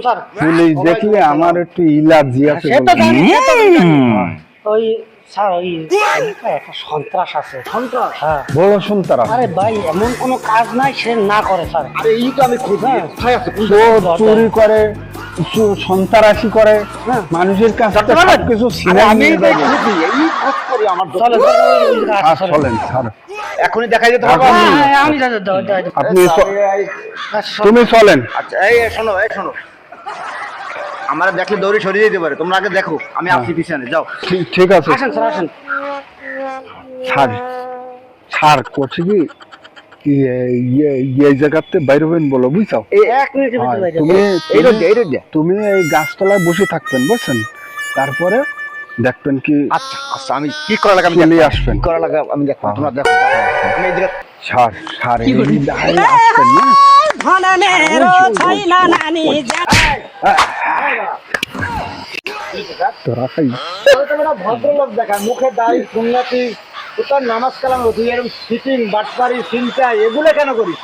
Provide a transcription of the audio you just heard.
Sir police দেখলে আমার একটু ইলার্জি আছে। সে তো জানি, সে তো জানি। ওই স্যার ওই একটা সন্ত্রাস আছে। সন্ত্রাস? হ্যাঁ। বড় সন্তান আরে ভাই এমন কোনো কাজ নাই সে না করে স্যার। আরে এই তো আমি খুঁজি, কোথায় আছে? চোর চুরি করে, সন্ত্রাসী করে, মানুষের কাছে কিছু আরে আমি খুঁজি, এই খোঁজ করি আমার চলে দোকানে। চলেন স্যার, এখনই দেখাই যেতে পারবো? আমি আপনি তুমি চলেন। আচ্ছা এই শোনো, এই শোনো, আমার দেখলে দৌড়ে সরিয়ে দিতে পারে, তোমরা আগে দেখো, আমি আসছি পিছনে, যাও। ঠিক আছে আসেন স্যার আসেন। স্যার, স্যার করছি কি এই জায়গাতে বাইরে হবেন বলো, বুঝছো? এক মিনিটের ভিতরে বাইরে তুমি এই রোড দিয়ে, এই রোড দিয়ে। তুমি এই গাছতলায় বসে থাকবেন, বুঝছেন? তারপরে দেখবেন কি আচ্ছা আচ্ছা, আমি কি করা লাগে আমি চলে দেখবো। আসবেন। কি করা লাগে আমি দেখবো, তোমরা দেখো। আমি এই জায়গা স্যার, স্যার এই দাঁড়িয়ে আসবেন না। তোরা খাই ভদ্রলোক দেখায়, মুখে দাড়ি, সুন্নতি, তোর নামাজ কালাম, তুই এরকম সিটিং, বাটপারি, চিন্তা, এগুলো কেন করিস?